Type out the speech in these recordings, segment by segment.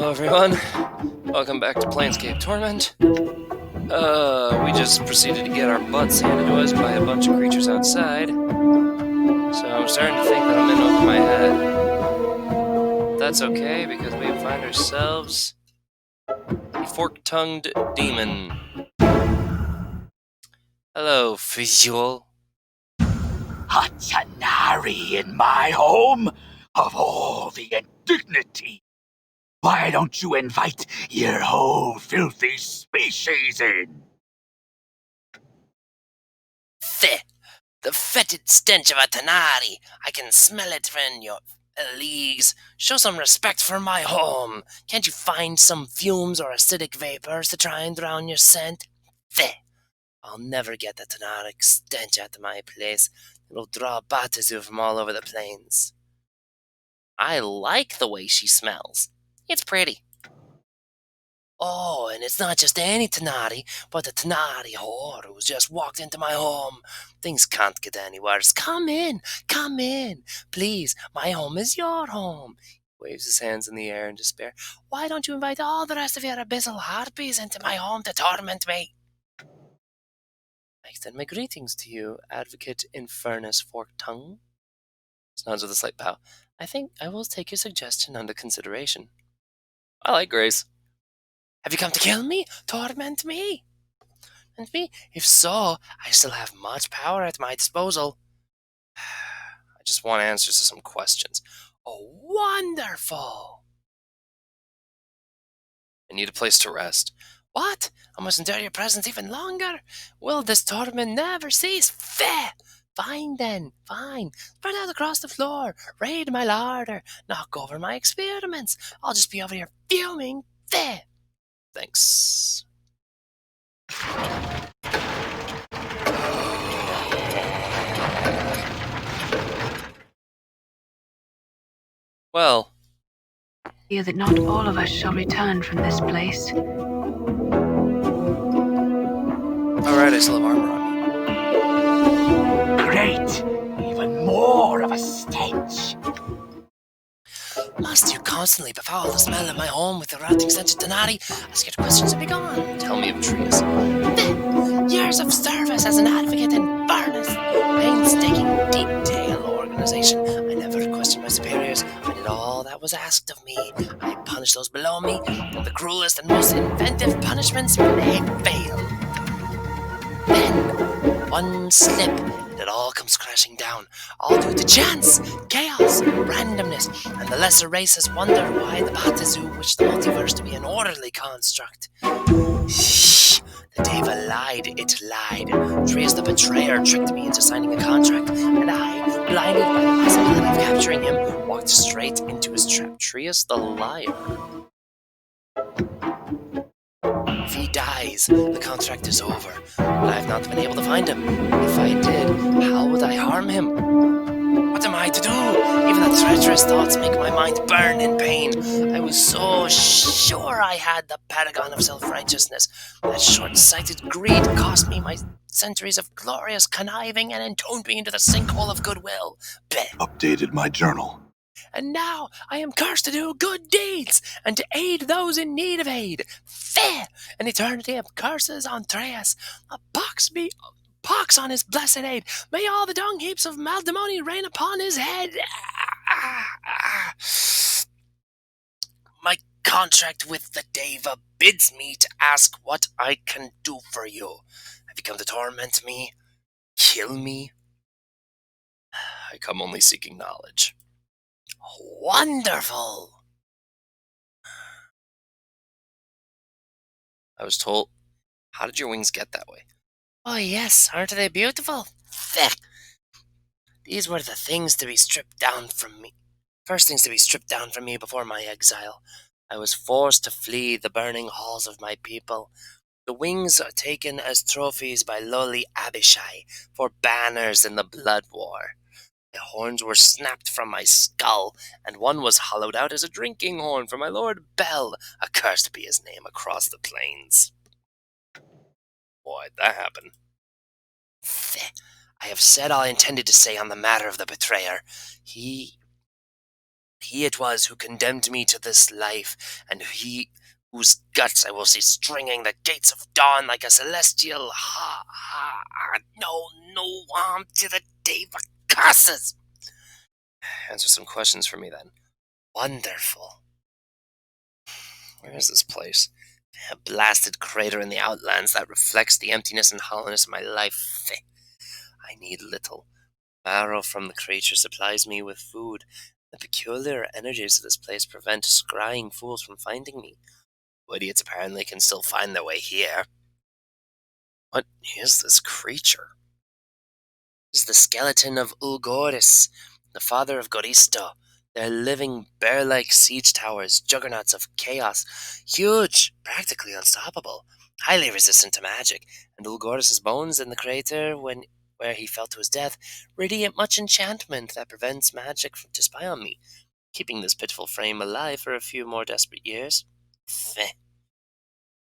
Hello everyone, welcome back to Planescape Torment. We just proceeded to get our butts handed to us by a bunch of creatures outside. So I'm starting to think that I'm in over my head. That's okay, because we find ourselves a fork-tongued demon. Hello, visual. A Tanari in my home? Of all the indignity! Why don't you invite your whole filthy species in? Pheh! The fetid stench of a Tanari! I can smell it from your leagues. Show some respect for my home. Can't you find some fumes or acidic vapors to try and drown your scent? Pheh! I'll never get the Tanaric stench out of my place. It'll draw Batazu from all over the plains. I like the way she smells. It's pretty. Oh, and it's not just any Tanari, but the Tanari whore who's just walked into my home. Things can't get any worse. Come in, please. My home is your home. He waves his hands in the air in despair. Why don't you invite all the rest of your abyssal harpies into my home to torment me? I extend my greetings to you, Advocate Infernus Forktongue. Nods with a slight bow. I think I will take your suggestion under consideration. I like Grace. Have you come to kill me? Torment me? And me? If so, I still have much power at my disposal. I just want answers to some questions. Oh, wonderful! I need a place to rest. What? I must endure your presence even longer? Will this torment never cease? Fair! Fine then, fine. Spread out across the floor, raid my larder, knock over my experiments. I'll just be over here fuming. There. Thanks. Well. Fear that not all of us shall return from this place. Alright, I still have armor on me. Great! Even more of a stench! Must you constantly befoul the smell of my home with the rotting stench of Tanari? Ask your questions and be gone. Tell me of Trius. Years of service as an advocate in Barnes. Painstaking detail organization. I never questioned my superiors. I did all that was asked of me. I punished those below me, and the cruelest and most inventive punishments may fail. Then, one slip, and it all comes crashing down. All due to chance, chaos, randomness, and the lesser races wonder why the Batazu wished the multiverse to be an orderly construct. Shh! The Deva lied, it lied. Trius the betrayer tricked me into signing a contract, and I, blinded by the possibility of capturing him, walked straight into his trap. Trius the liar. If he dies, the contract is over, but I have not been able to find him. If I did, how would I harm him? What am I to do? Even the treacherous thoughts make my mind burn in pain. I was so sure I had the paragon of self-righteousness. That short-sighted greed cost me my centuries of glorious conniving and entombed me into the sinkhole of goodwill. Blech. Updated my journal. And now I am cursed to do good deeds and to aid those in need of aid. Fair! An eternity of curses on Trius. A pox on his blessed aid. May all the dung heaps of Maldemoni rain upon his head. My contract with the Deva bids me to ask what I can do for you. Have you come to torment me? Kill me? I come only seeking knowledge. Wonderful! I was told... How did your wings get that way? Oh yes, aren't they beautiful? Feck! These were the things to be stripped down from me. First things to be stripped down from me before my exile. I was forced to flee the burning halls of my people. The wings are taken as trophies by lowly Abishai for banners in the blood war. The horns were snapped from my skull, and one was hollowed out as a drinking horn for my Lord Bel, accursed be his name, across the plains. Why'd that happen? I have said all I intended to say on the matter of the betrayer. He He it was who condemned me to this life, and he whose guts I will see stringing the gates of dawn like a celestial no harm to the day for curses. Answer some questions for me then. Wonderful. Where is this place? A blasted crater in the Outlands that reflects the emptiness and hollowness of my life. I need little. Marrow from the creature supplies me with food. The peculiar energies of this place prevent scrying fools from finding me. Idiots apparently can still find their way here. What is this creature? This is the skeleton of Ulgoris, the father of Goristo. They're living bear-like siege towers, juggernauts of chaos, huge, practically unstoppable, highly resistant to magic, and Ulgoris' bones in the crater where he fell to his death radiate much enchantment that prevents magic to spy on me, keeping this pitiful frame alive for a few more desperate years. Feh.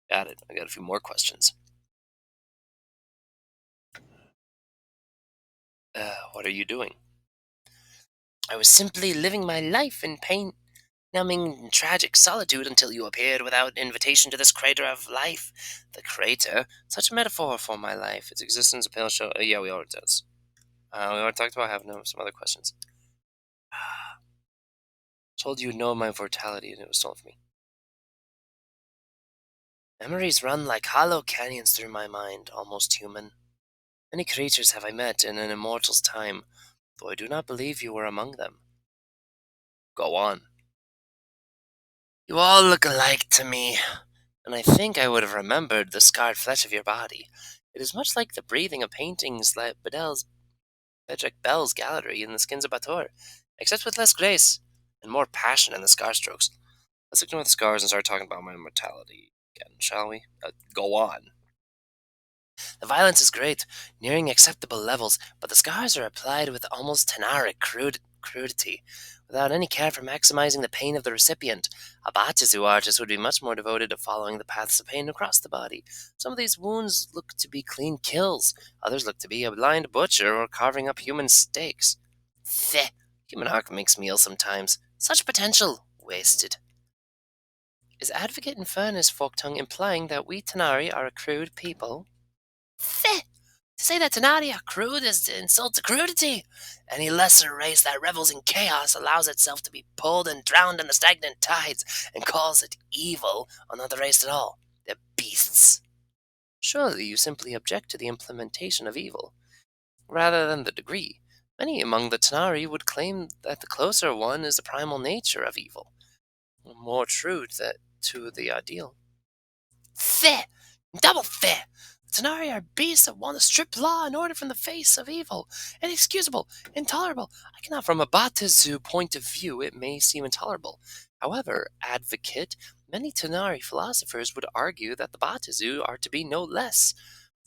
Got it. I got a few more questions. What are you doing? I was simply living my life in pain, numbing and tragic solitude until you appeared without invitation to this crater of life. The crater, such a metaphor for my life, its existence, a pale show. Yeah, we already did. We already talked about having some other questions. Told you know my mortality, and it was told for me. Memories run like hollow canyons through my mind, almost human. Many creatures have I met in an immortal's time, though I do not believe you were among them. Go on. You all look alike to me, and I think I would have remembered the scarred flesh of your body. It is much like the breathing of paintings like Bedrick Bell's gallery in the skins of Bator, except with less grace and more passion in the scar strokes. Let's ignore the scars and start talking about my immortality again, shall we? Go on. The violence is great, nearing acceptable levels, but the scars are applied with almost tenaric crudity, without any care for maximizing the pain of the recipient. A Batizu artist would be much more devoted to following the paths of pain across the body. Some of these wounds look to be clean kills, others look to be a blind butcher or carving up human steaks. Feh! Human art makes me ill sometimes. Such potential wasted. Is Advocate in Furnace Folktongue implying that we Tanari are a crude people? Feh! To say that Tanari are crude is to insult to crudity. Any lesser race that revels in chaos allows itself to be pulled and drowned in the stagnant tides and calls it evil or not the race at all. They're beasts. Surely you simply object to the implementation of evil, rather than the degree. Many among the Tanari would claim that the closer one is the primal nature of evil, more true to the ideal. Feh! Double feh! The Tanari are beasts that want to strip law and order from the face of evil. Inexcusable, intolerable. I cannot, from a Batizu point of view, it may seem intolerable. However, Advocate, many Tanari philosophers would argue that the Batizu are to be no less.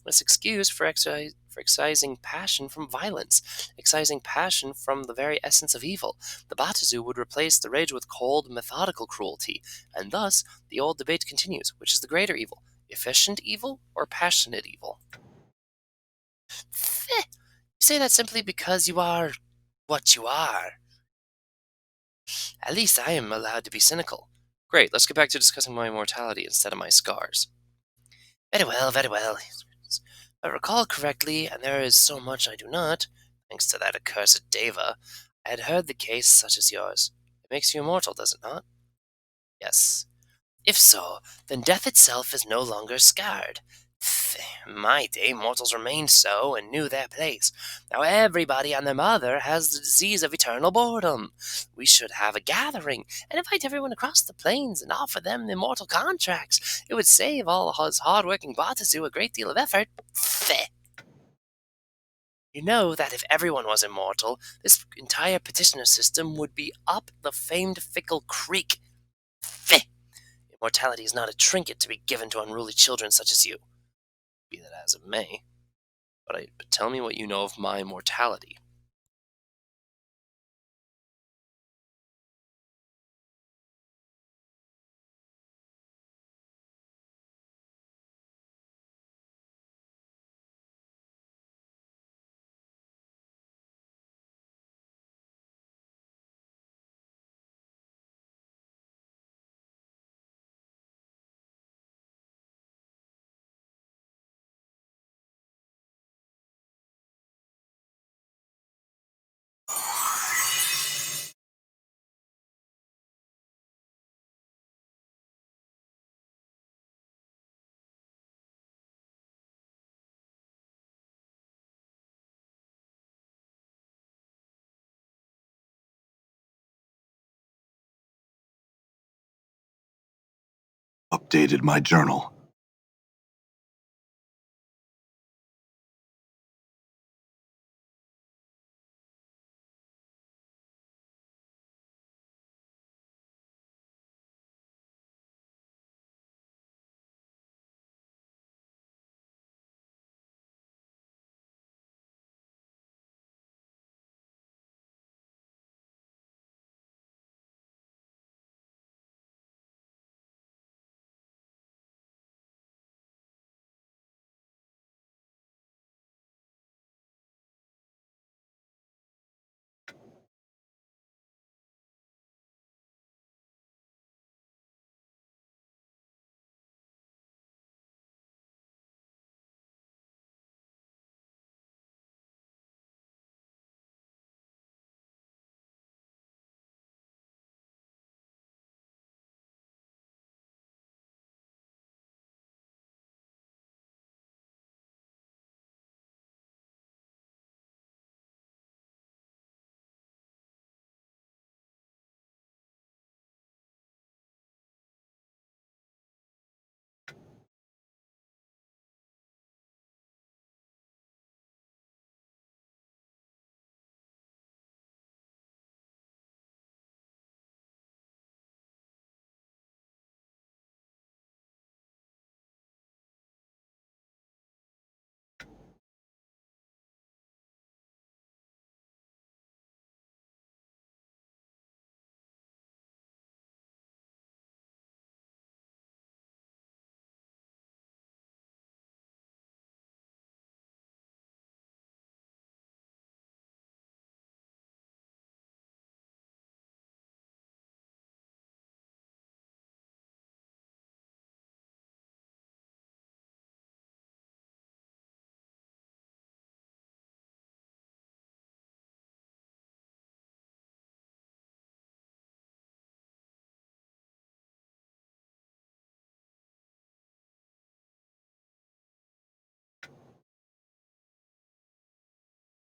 This excuse for excising passion from violence, excising passion from the very essence of evil. The Batizu would replace the rage with cold, methodical cruelty, and thus the old debate continues: which is the greater evil, efficient evil or passionate evil? You say that simply because you are what you are. At least I am allowed to be cynical. Great, let's get back to discussing my immortality instead of my scars. Very well, very well. If I recall correctly, and there is so much I do not, thanks to that accursed Deva, I had heard the case such as yours. It makes you immortal, does it not? Yes. If so, then death itself is no longer scarred. In my day, mortals remained so and knew their place. Now everybody and their mother has the disease of eternal boredom. We should have a gathering and invite everyone across the plains and offer them immortal contracts. It would save all us hard-working Batizu a great deal of effort. You know that if everyone was immortal, this entire petitioner system would be up the famed Fickle Creek. Immortality is not a trinket to be given to unruly children such as you. Be that as it may. But tell me what you know of my mortality. Updated my journal.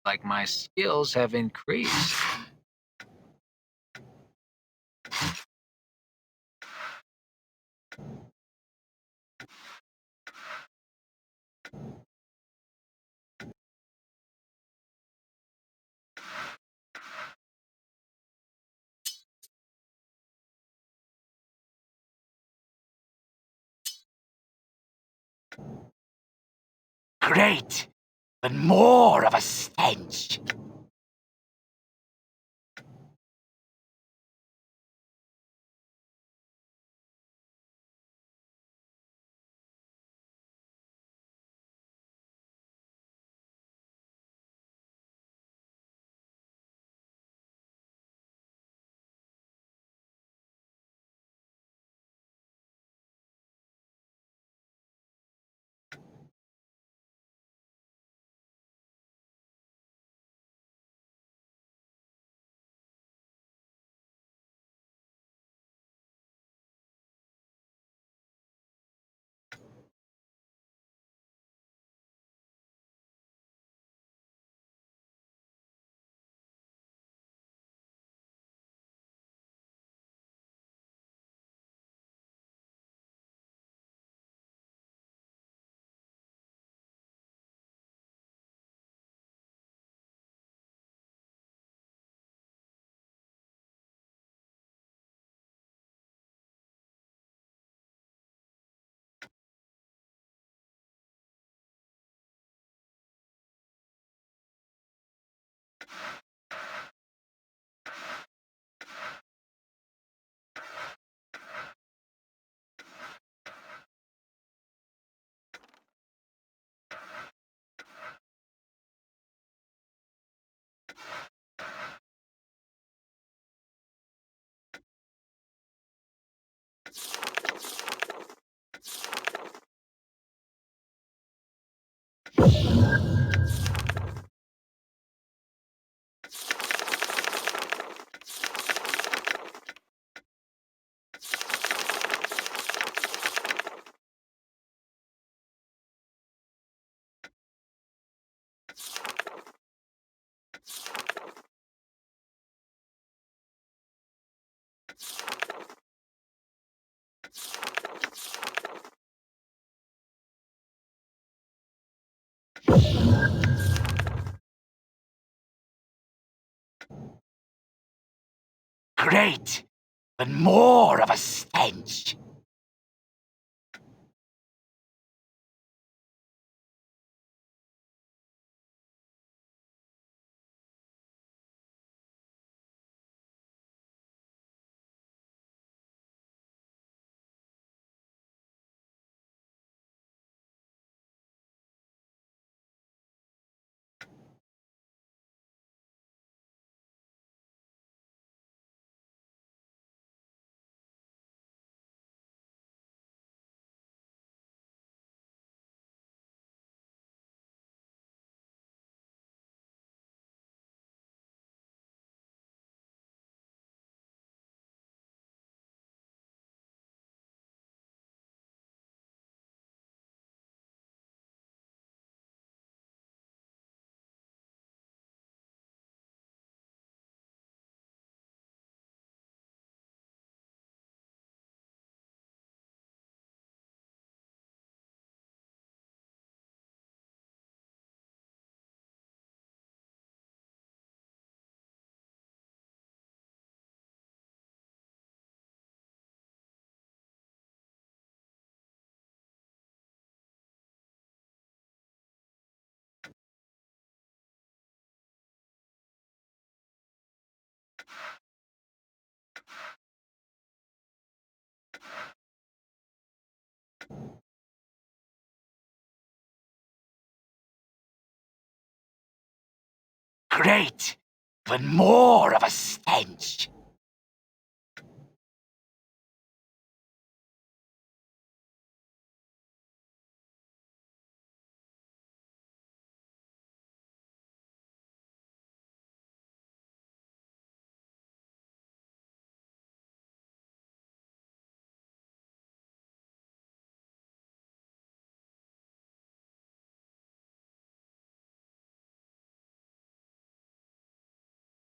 Like my skills have increased. Great, but more of a stench. Great, but more of a stench. Great, but more of a stench.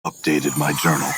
Updated my journal.